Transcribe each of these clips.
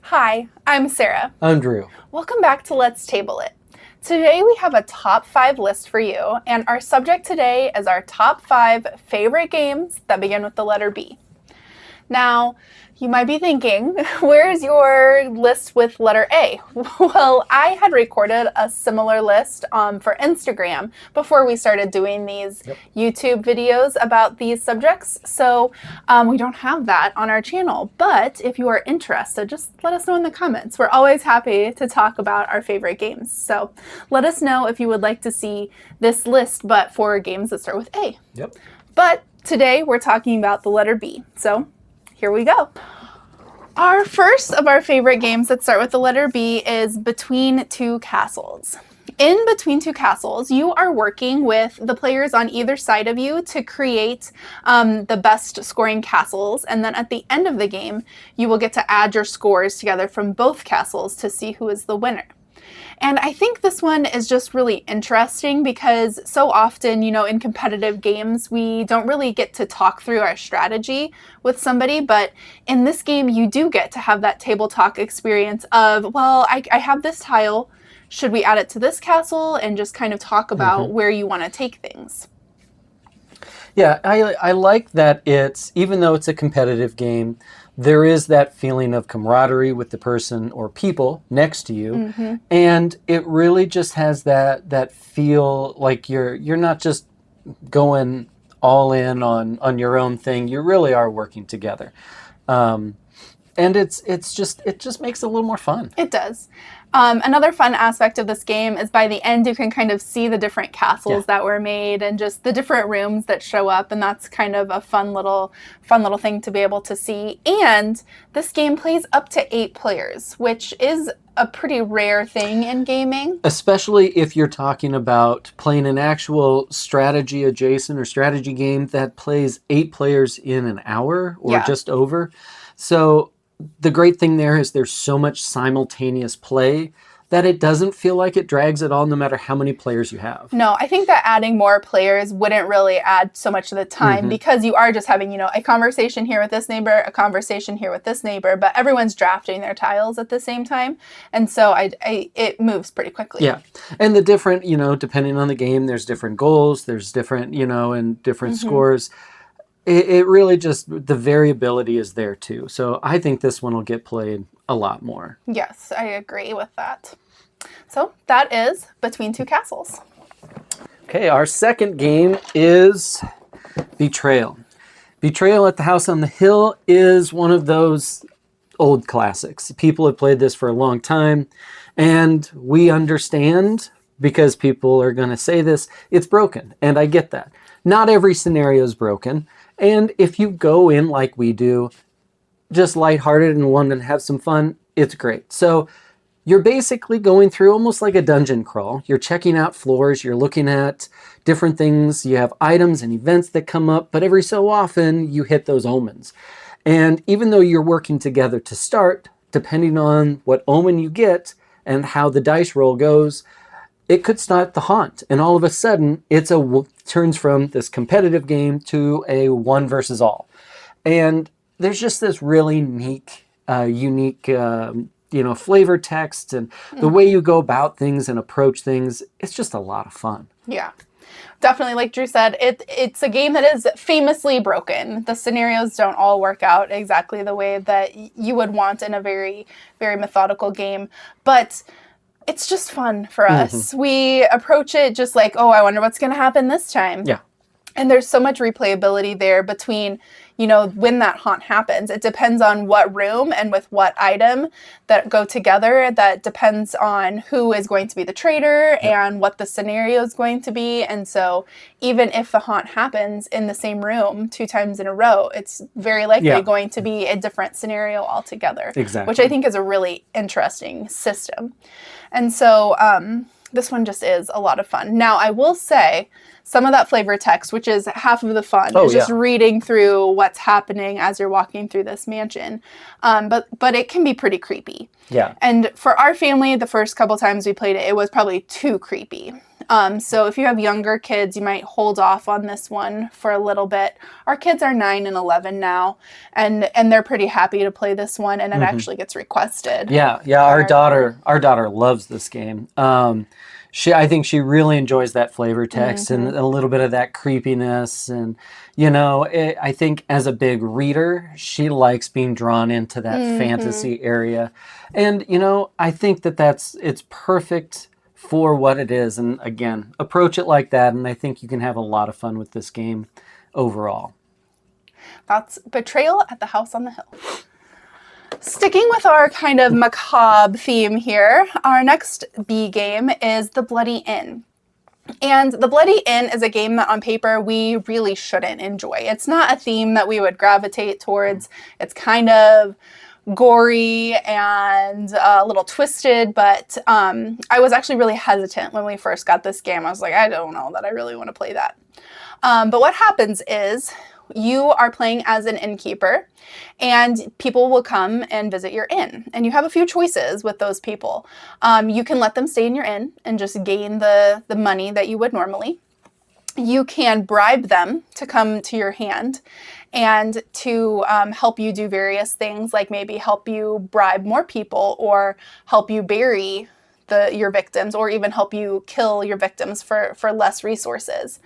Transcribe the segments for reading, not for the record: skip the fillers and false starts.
Hi, I'm Sarah. I'm Drew. Welcome back to Let's Table It. Today we have a top 5 list for you, and our subject today is our top 5 favorite games that begin with the letter B. Now, you might be thinking, where's your list with letter A? Well, I had recorded a similar list for Instagram before we started doing these YouTube videos about these subjects. So we don't have that on our channel. But if you are interested, just let us know in the comments. We're always happy to talk about our favorite games. So let us know if you would like to see this list, but for games that start with A. Yep. But today we're talking about the letter B. So here we go. Our first of our favorite games that start with the letter B is Between Two Castles. In Between Two Castles, you are working with the players on either side of you to create the best scoring castles, and then at the end of the game, you will get to add your scores together from both castles to see who is the winner. And I think this one is just really interesting because so often, in competitive games, we don't really get to talk through our strategy with somebody. But in this game, you do get to have that table talk experience of, well, I have this tile. Should we add it to this castle? And just kind of talk about where you want to take things. Yeah, I like that even though it's a competitive game, there is that feeling of camaraderie with the person or people next to you. And it really just has that feel like you're not just going all in on your own thing. You really are working together. And it just makes it a little more fun. It does. Another fun aspect of this game is by the end you can kind of see the different castles that were made and just the different rooms that show up, and that's kind of a fun little thing to be able to see. And this game plays up to 8 players, which is a pretty rare thing in gaming. Especially if you're talking about playing an actual strategy adjacent or strategy game that plays 8 players in an hour or just over. So the great thing there is there's so much simultaneous play that it doesn't feel like it drags at all no matter how many players you have. No, I think that adding more players wouldn't really add so much of the time because you are just having, a conversation here with this neighbor, a conversation here with this neighbor, but everyone's drafting their tiles at the same time. And so it moves pretty quickly. Yeah. And the different, depending on the game, there's different goals, there's different, and different scores. It really just, the variability is there too. So I think this one will get played a lot more. Yes, I agree with that. So that is Between Two Castles. Okay, our second game is Betrayal. Betrayal at the House on the Hill is one of those old classics. People have played this for a long time, and we understand, because people are going to say this, it's broken, and I get that. Not every scenario is broken. And if you go in like we do, just lighthearted and want to have some fun, it's great. So you're basically going through almost like a dungeon crawl. You're checking out floors, you're looking at different things, you have items and events that come up, but every so often you hit those omens. And even though you're working together to start, depending on what omen you get and how the dice roll goes, it could start the haunt, and all of a sudden it turns from this competitive game to a one versus all. And there's just this really unique flavor text, and the way you go about things and approach things, it's just a lot of fun. Yeah. Definitely, like Drew said, it's a game that is famously broken. The scenarios don't all work out exactly the way that you would want in a very, very methodical game. But it's just fun for us. We approach it just like, oh, I wonder what's going to happen this time. Yeah. And there's so much replayability there between, when that haunt happens. It depends on what room and with what item that go together. That depends on who is going to be the traitor and what the scenario is going to be. And so even if the haunt happens in the same room 2 times in a row, it's very likely going to be a different scenario altogether. Exactly. Which I think is a really interesting system. And so this one just is a lot of fun. Now, I will say some of that flavor text, which is half of the fun, is just reading through what's happening as you're walking through this mansion. But it can be pretty creepy. Yeah. And for our family, the first couple times we played it, it was probably too creepy. So if you have younger kids, you might hold off on this one for a little bit. Our kids are 9 and 11 now, and they're pretty happy to play this one, and it actually gets requested. Yeah. Our daughter loves this game. I think she really enjoys that flavor text and a little bit of that creepiness, and I think as a big reader, she likes being drawn into that fantasy area, and I think it's perfect for what it is. And again, approach it like that, and I think you can have a lot of fun with this game overall. That's Betrayal at the House on the Hill. Sticking with our kind of macabre theme here, our next B game is The Bloody Inn. And The Bloody Inn is a game that on paper we really shouldn't enjoy. It's not a theme that we would gravitate towards. It's kind of gory and a little twisted, but I was actually really hesitant when we first got this game. I was like, I don't know that I really want to play that. But what happens is you are playing as an innkeeper, and people will come and visit your inn. And you have a few choices with those people. You can let them stay in your inn and just gain the money that you would normally. You can bribe them to come to your hand and to help you do various things, like maybe help you bribe more people or help you bury your victims, or even help you kill your victims for less resources.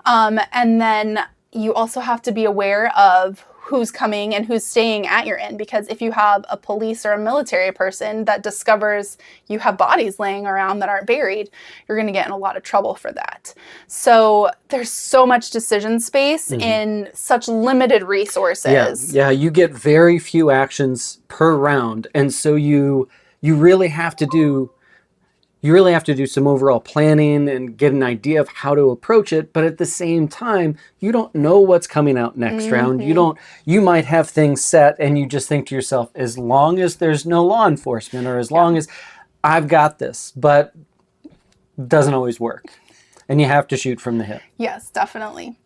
And then you also have to be aware of who's coming and who's staying at your inn, because if you have a police or a military person that discovers you have bodies laying around that aren't buried, you're going to get in a lot of trouble for that. So there's so much decision space in such limited resources. Yeah, you get very few actions per round, and so you really have to do some overall planning and get an idea of how to approach it. But at the same time, you don't know what's coming out next round. You might have things set and you just think to yourself, as long as there's no law enforcement, or as long as I've got this, but it doesn't always work. And you have to shoot from the hip. Yes, definitely.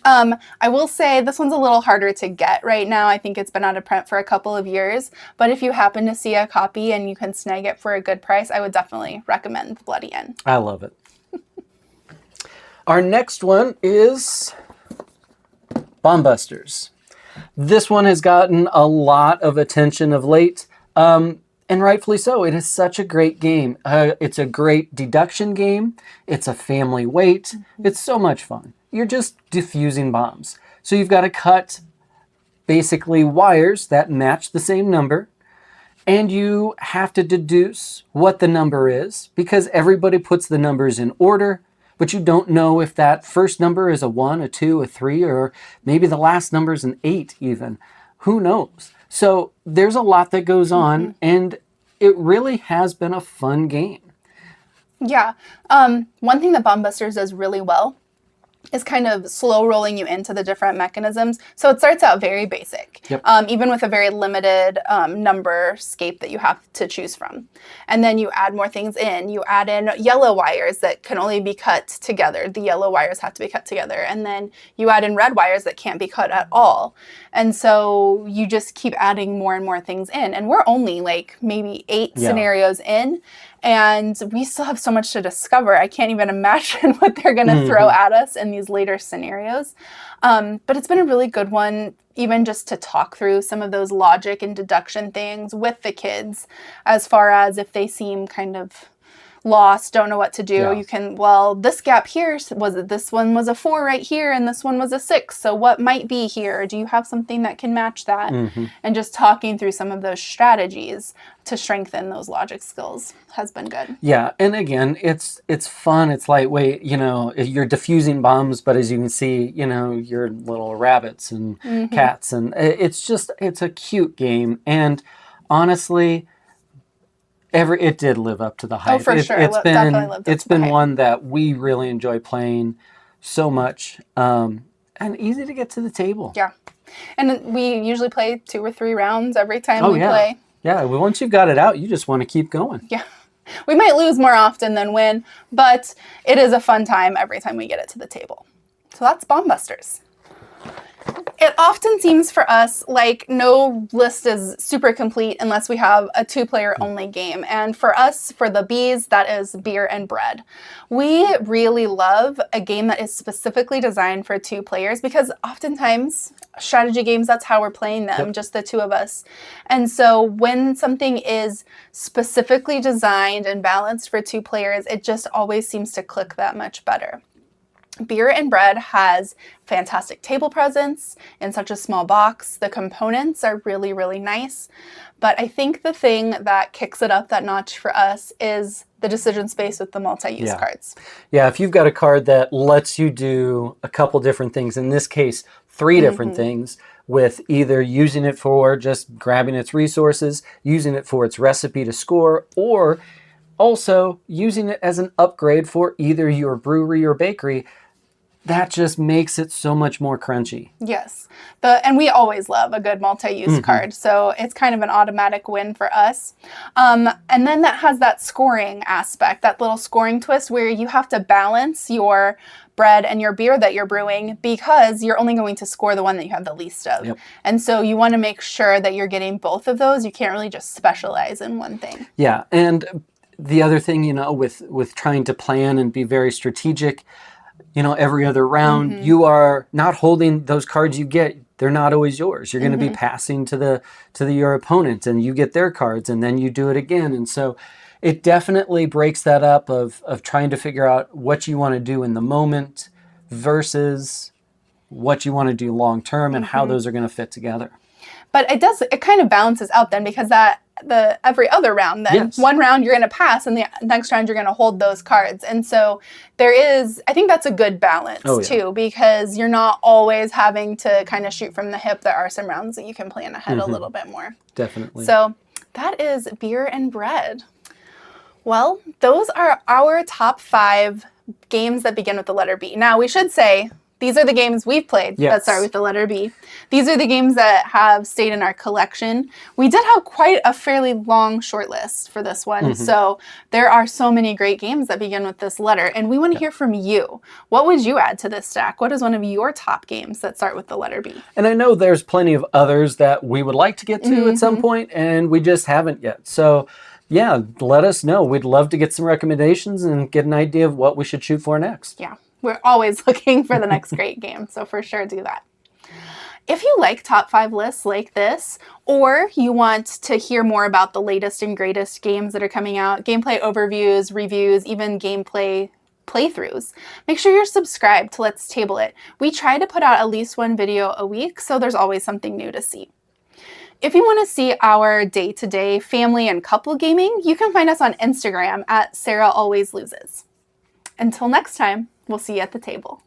I will say this one's a little harder to get right now. I think it's been out of print for a couple of years, but if you happen to see a copy and you can snag it for a good price, I would definitely recommend The Bloody Inn. I love it. Our next one is Bomb Busters. This one has gotten a lot of attention of late, and rightfully so. It is such a great game. It's a great deduction game. It's a family weight. It's so much fun. You're just diffusing bombs. So you've got to cut basically wires that match the same number, and you have to deduce what the number is, because everybody puts the numbers in order, but you don't know if that first number is a 1, a 2, a 3, or maybe the last number is an 8 even. Who knows? So there's a lot that goes on, and it really has been a fun game. Yeah. One thing that Bomb Busters does really well is kind of slow rolling you into the different mechanisms. So it starts out very basic, even with a very limited number scape that you have to choose from. And then you add more things in. You add in yellow wires that can only be cut together. The yellow wires have to be cut together. And then you add in red wires that can't be cut at all. And so you just keep adding more and more things in. And we're only like maybe 8 scenarios in, and we still have so much to discover. I can't even imagine what they're going to throw at us in these later scenarios. But it's been a really good one, even just to talk through some of those logic and deduction things with the kids, as far as if they seem kind of lost, don't know what to do. You can, this gap here this one was a 4 right here, and this one was a 6. So what might be here? Do you have something that can match that? And just talking through some of those strategies to strengthen those logic skills has been good. Yeah, and again, it's fun. It's lightweight. You're diffusing bombs, but as you can see, you're little rabbits and cats, and it's a cute game. And honestly, it did live up to the hype. Oh, for sure. It's been one that we really enjoy playing so much, and easy to get to the table. Yeah. And we usually play 2 or 3 rounds every time we play. Yeah, once you've got it out, you just want to keep going. Yeah. We might lose more often than win, but it is a fun time every time we get it to the table. So that's Bomb Busters. It often seems for us like no list is super complete unless we have a 2-player only game. And for us, for the Bs, that is Beer and Bread. We really love a game that is specifically designed for 2 players because oftentimes strategy games, that's how we're playing them, just the 2 of us. And so when something is specifically designed and balanced for 2 players, it just always seems to click that much better. Beer and Bread has fantastic table presence in such a small box. The components are really, really nice. But I think the thing that kicks it up that notch for us is the decision space with the multi-use cards. Yeah, if you've got a card that lets you do a couple different things, in this case, 3 different things, with either using it for just grabbing its resources, using it for its recipe to score, or also using it as an upgrade for either your brewery or bakery, that just makes it so much more crunchy. Yes. And we always love a good multi-use card, so it's kind of an automatic win for us. And then that has that scoring aspect, that little scoring twist where you have to balance your bread and your beer that you're brewing because you're only going to score the one that you have the least of. And so you want to make sure that you're getting both of those. You can't really just specialize in one thing. Yeah, and the other thing, you know, with trying to plan and be very strategic, you know, every other round, you are not holding those cards you get. They're not always yours. You're going to be passing to your opponent, and you get their cards, and then you do it again. And so it definitely breaks that up of trying to figure out what you want to do in the moment versus what you want to do long term and how those are going to fit together. But it kind of balances out then because every other round then, one round you're going to pass and the next round you're going to hold those cards. And so I think that's a good balance too, because you're not always having to kind of shoot from the hip. There are some rounds that you can plan ahead a little bit more. Definitely. So that is Beer and Bread. Well, those are our top 5 games that begin with the letter B. Now we should say, these are the games we've played that start with the letter B. These are the games that have stayed in our collection. We did have quite a fairly long short list for this one. So there are so many great games that begin with this letter. And we want to hear from you. What would you add to this stack? What is one of your top games that start with the letter B? And I know there's plenty of others that we would like to get to at some point, and we just haven't yet. So yeah, let us know. We'd love to get some recommendations and get an idea of what we should shoot for next. Yeah. We're always looking for the next great game, so for sure do that. If you like top 5 lists like this, or you want to hear more about the latest and greatest games that are coming out, gameplay overviews, reviews, even gameplay playthroughs, make sure you're subscribed to Let's Table It. We try to put out at least 1 video a week, so there's always something new to see. If you want to see our day-to-day family and couple gaming, you can find us on Instagram at Sarah Always Loses. Until next time, we'll see you at the table.